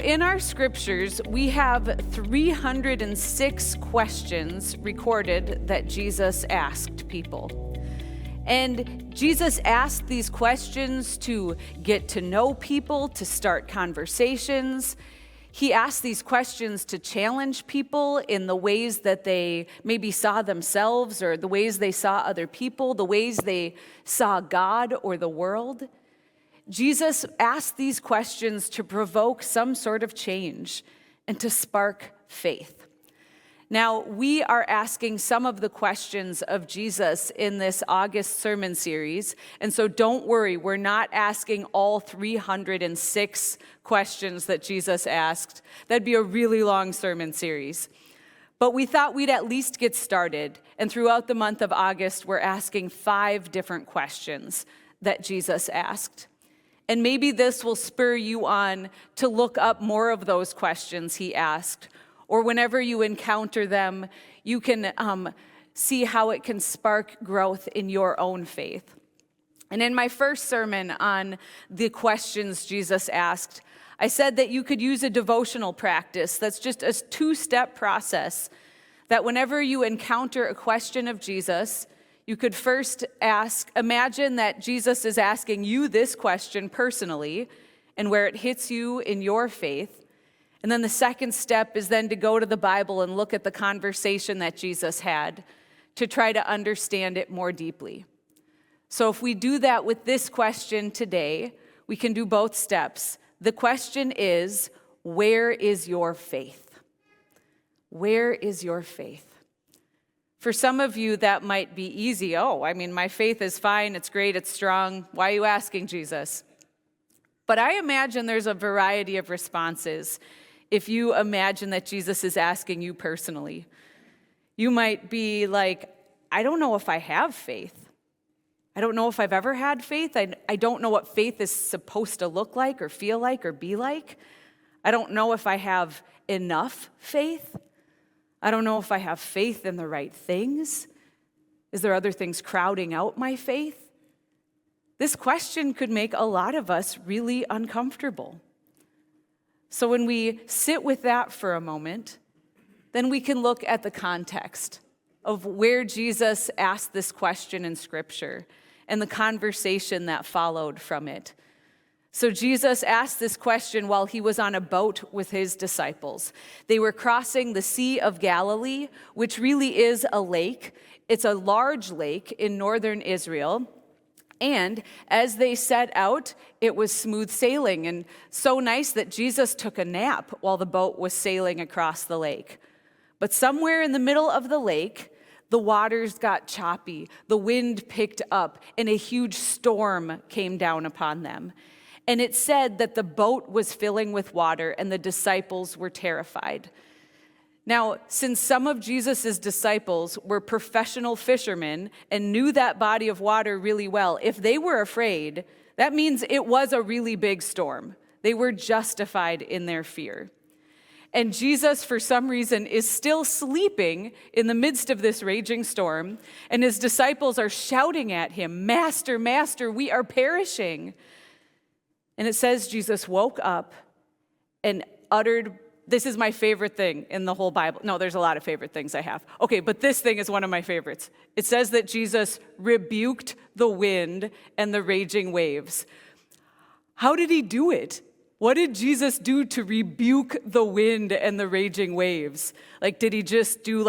in our scriptures, we have 306 questions recorded that Jesus asked people. And Jesus asked these questions to get to know people, to start conversations. He asked these questions to challenge people in the ways that they maybe saw themselves, or the ways they saw other people, the ways they saw God or the world. Jesus asked these questions to provoke some sort of change and to spark faith. Now, we are asking some of the questions of Jesus in this August sermon series, and so don't worry, we're not asking all 306 questions that Jesus asked. That'd be a really long sermon series. But we thought we'd at least get started, and throughout the month of August, we're asking 5 different questions that Jesus asked. And maybe this will spur you on to look up more of those questions he asked. Or whenever you encounter them, you can see how it can spark growth in your own faith. And in my first sermon on the questions Jesus asked, I said that you could use a devotional practice that's just a 2-step process, that whenever you encounter a question of Jesus, you could first imagine that Jesus is asking you this question personally and where it hits you in your faith. And then the second step is then to go to the Bible and look at the conversation that Jesus had to try to understand it more deeply. So if we do that with this question today, we can do both steps. The question is, where is your faith? Where is your faith? For some of you, that might be easy. My faith is fine, it's great, it's strong. Why are you asking, Jesus? But I imagine there's a variety of responses if you imagine that Jesus is asking you personally. You might be like, I don't know if I have faith. I don't know if I've ever had faith. I don't know what faith is supposed to look like or feel like or be like. I don't know if I have enough faith. I don't know if I have faith in the right things. Is there other things crowding out my faith? This question could make a lot of us really uncomfortable. So when we sit with that for a moment, then we can look at the context of where Jesus asked this question in Scripture and the conversation that followed from it. So Jesus asked this question while he was on a boat with his disciples. They were crossing the Sea of Galilee, which really is a lake. It's a large lake in northern Israel. And as they set out, it was smooth sailing and so nice that Jesus took a nap while the boat was sailing across the lake. But somewhere in the middle of the lake, the waters got choppy, the wind picked up, and a huge storm came down upon them. And it said that the boat was filling with water and the disciples were terrified. Now, since some of Jesus' disciples were professional fishermen and knew that body of water really well, if they were afraid, that means it was a really big storm. They were justified in their fear. And Jesus, for some reason, is still sleeping in the midst of this raging storm, and his disciples are shouting at him, "Master, Master, we are perishing." And it says Jesus woke up and uttered, this is my favorite thing in the whole Bible. No, there's a lot of favorite things I have. Okay, but this thing is one of my favorites. It says that Jesus rebuked the wind and the raging waves. How did he do it? What did Jesus do to rebuke the wind and the raging waves? Did he just do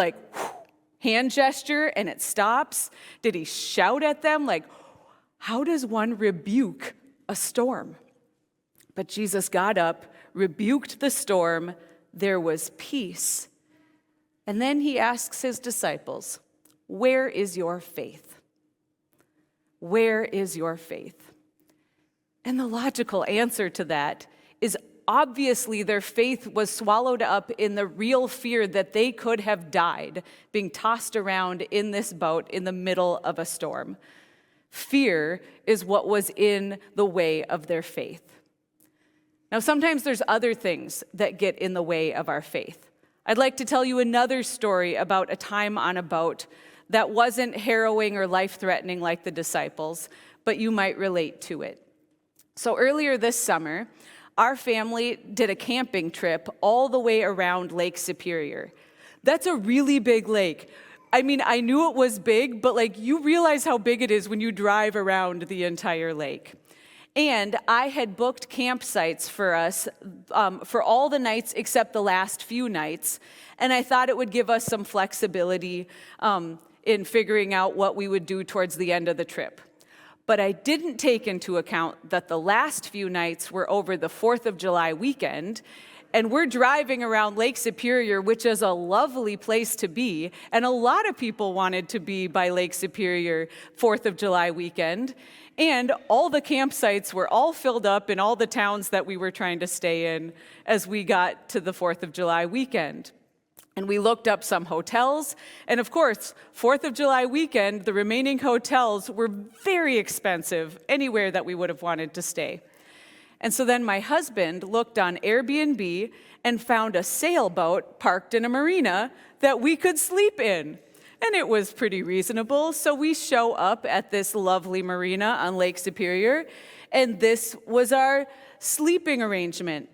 hand gesture and it stops? Did he shout at them? How does one rebuke a storm? But Jesus got up, rebuked the storm, there was peace. And then he asks his disciples, where is your faith? Where is your faith? And the logical answer to that is obviously their faith was swallowed up in the real fear that they could have died being tossed around in this boat in the middle of a storm. Fear is what was in the way of their faith. Now, sometimes there's other things that get in the way of our faith. I'd like to tell you another story about a time on a boat that wasn't harrowing or life-threatening like the disciples, but you might relate to it. So earlier this summer, our family did a camping trip all the way around Lake Superior. That's a really big lake. I mean, I knew it was big, but like you realize how big it is when you drive around the entire lake. And I had booked campsites for us for all the nights except the last few nights. And I thought it would give us some flexibility in figuring out what we would do towards the end of the trip. But I didn't take into account that the last few nights were over the 4th of July weekend, and we're driving around Lake Superior, which is a lovely place to be, and a lot of people wanted to be by Lake Superior 4th of July weekend, and all the campsites were all filled up in all the towns that we were trying to stay in as we got to the 4th of July weekend. And we looked up some hotels, and of course, 4th of July weekend, the remaining hotels were very expensive anywhere that we would have wanted to stay. And so then my husband looked on Airbnb and found a sailboat parked in a marina that we could sleep in. And it was pretty reasonable, so we show up at this lovely marina on Lake Superior, and this was our sleeping arrangement.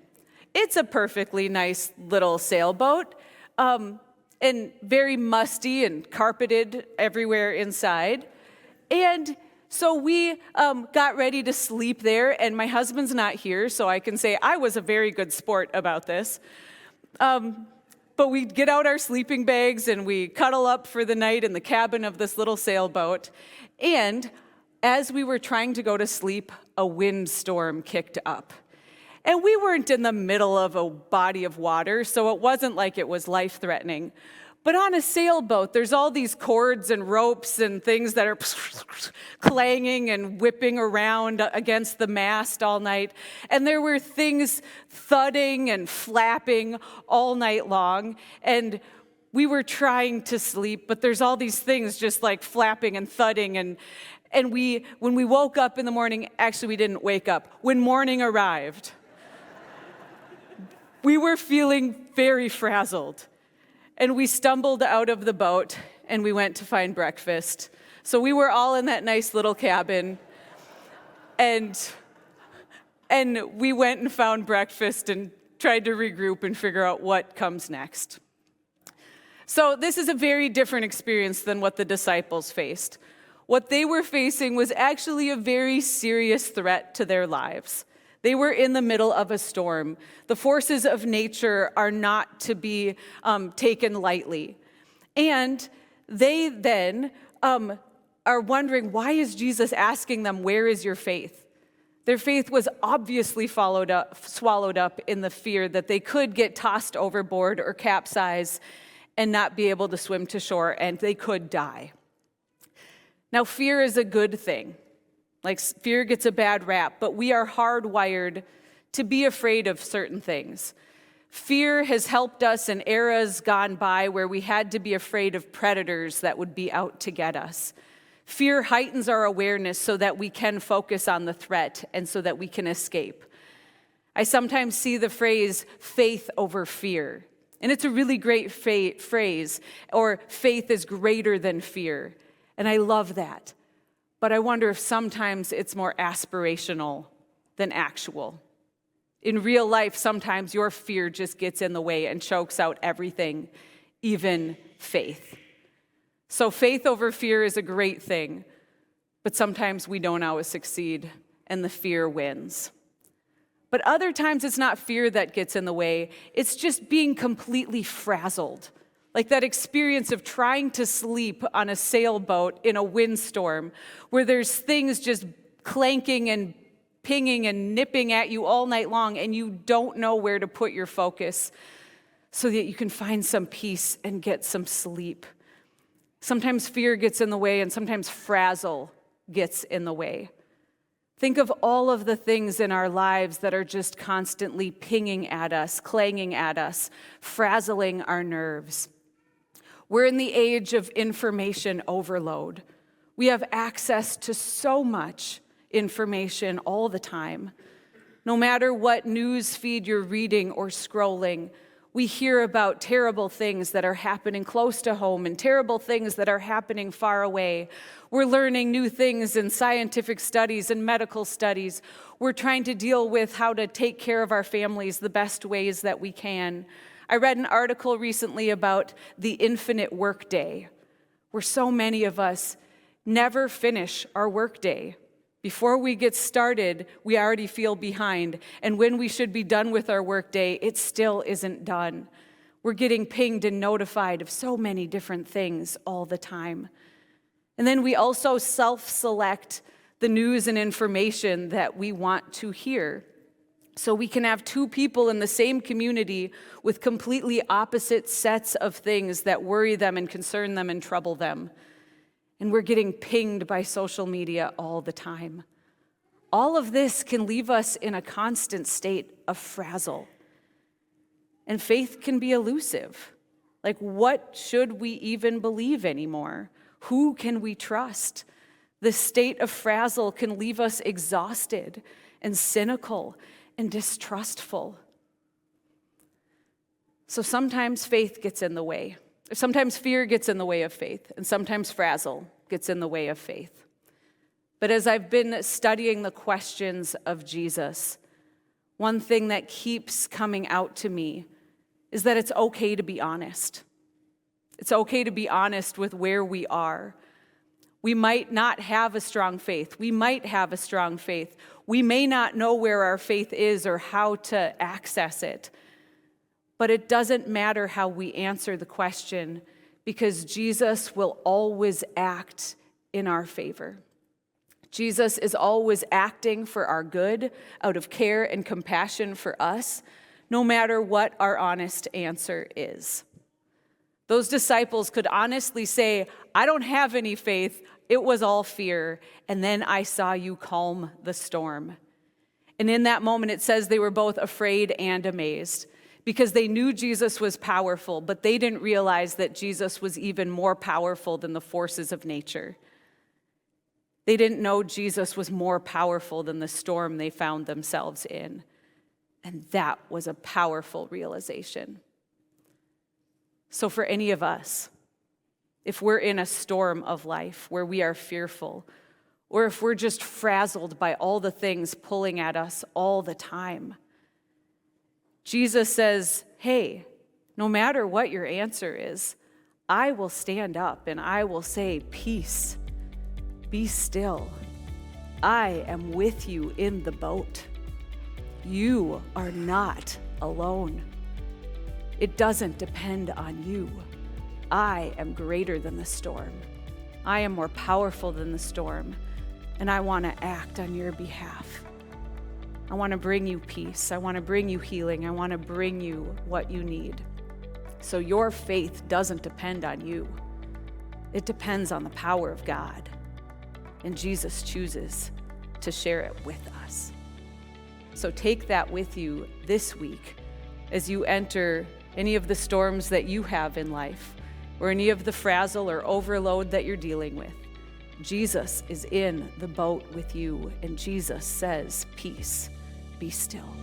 It's a perfectly nice little sailboat, and very musty and carpeted everywhere inside. And so we got ready to sleep there, and my husband's not here, so I can say I was a very good sport about this. But we get out our sleeping bags, and we cuddle up for the night in the cabin of this little sailboat. And as we were trying to go to sleep, a windstorm kicked up. And we weren't in the middle of a body of water, so it wasn't like it was life-threatening. But on a sailboat, there's all these cords and ropes and things that are clanging and whipping around against the mast all night. And there were things thudding and flapping all night long. And we were trying to sleep, but there's all these things just like flapping and thudding. And when we woke up in the morning, actually we didn't wake up. When morning arrived, we were feeling very frazzled. And we stumbled out of the boat, and we went to find breakfast. So we were all in that nice little cabin, and we went and found breakfast and tried to regroup and figure out what comes next. So this is a very different experience than what the disciples faced. What they were facing was actually a very serious threat to their lives. They were in the middle of a storm. The forces of nature are not to be taken lightly. And they then are wondering, why is Jesus asking them, where is your faith? Their faith was obviously swallowed up in the fear that they could get tossed overboard or capsize and not be able to swim to shore, and they could die. Now, fear is a good thing. Like, fear gets a bad rap, but we are hardwired to be afraid of certain things. Fear has helped us in eras gone by where we had to be afraid of predators that would be out to get us. Fear heightens our awareness so that we can focus on the threat and so that we can escape. I sometimes see the phrase faith over fear, and it's a really great phrase, or faith is greater than fear, and I love that. But I wonder if sometimes it's more aspirational than actual. In real life, sometimes your fear just gets in the way and chokes out everything, even faith. So faith over fear is a great thing, but sometimes we don't always succeed, and the fear wins. But other times it's not fear that gets in the way, it's just being completely frazzled. Like that experience of trying to sleep on a sailboat in a windstorm where there's things just clanking and pinging and nipping at you all night long, and you don't know where to put your focus so that you can find some peace and get some sleep. Sometimes fear gets in the way, and sometimes frazzle gets in the way. Think of all of the things in our lives that are just constantly pinging at us, clanging at us, frazzling our nerves. We're in the age of information overload. We have access to so much information all the time. No matter what news feed you're reading or scrolling, We hear about terrible things that are happening close to home and terrible things that are happening far away. We're learning new things in scientific studies and medical studies. We're trying to deal with how to take care of our families the best ways that we can. I read an article recently about the infinite workday, where so many of us never finish our workday. Before we get started, we already feel behind. And when we should be done with our workday, it still isn't done. We're getting pinged and notified of so many different things all the time. And then we also self-select the news and information that we want to hear. So we can have two people in the same community with completely opposite sets of things that worry them and concern them and trouble them. And we're getting pinged by social media all the time. All of this can leave us in a constant state of frazzle. And faith can be elusive. Like, what should we even believe anymore? Who can we trust? The state of frazzle can leave us exhausted and cynical and distrustful. So sometimes faith gets in the way. Sometimes fear gets in the way of faith, and sometimes frazzle gets in the way of faith. But as I've been studying the questions of Jesus, one thing that keeps coming out to me is that it's okay to be honest. It's okay to be honest with where we are. We might not have a strong faith. We might have a strong faith. We may not know where our faith is or how to access it. But it doesn't matter how we answer the question, because Jesus will always act in our favor. Jesus is always acting for our good, out of care and compassion for us, no matter what our honest answer is. Those disciples could honestly say, I don't have any faith, it was all fear, and then I saw you calm the storm. And in that moment, it says they were both afraid and amazed, because they knew Jesus was powerful, but they didn't realize that Jesus was even more powerful than the forces of nature. They didn't know Jesus was more powerful than the storm they found themselves in. And that was a powerful realization. So for any of us, if we're in a storm of life where we are fearful, or if we're just frazzled by all the things pulling at us all the time, Jesus says, hey, no matter what your answer is, I will stand up and I will say, peace, be still. I am with you in the boat. You are not alone. It doesn't depend on you. I am greater than the storm. I am more powerful than the storm, and I want to act on your behalf. I want to bring you peace. I want to bring you healing. I want to bring you what you need. So your faith doesn't depend on you. It depends on the power of God. And Jesus chooses to share it with us. So take that with you this week as you enter any of the storms that you have in life, or any of the frazzle or overload that you're dealing with. Jesus is in the boat with you, and Jesus says, peace, be still.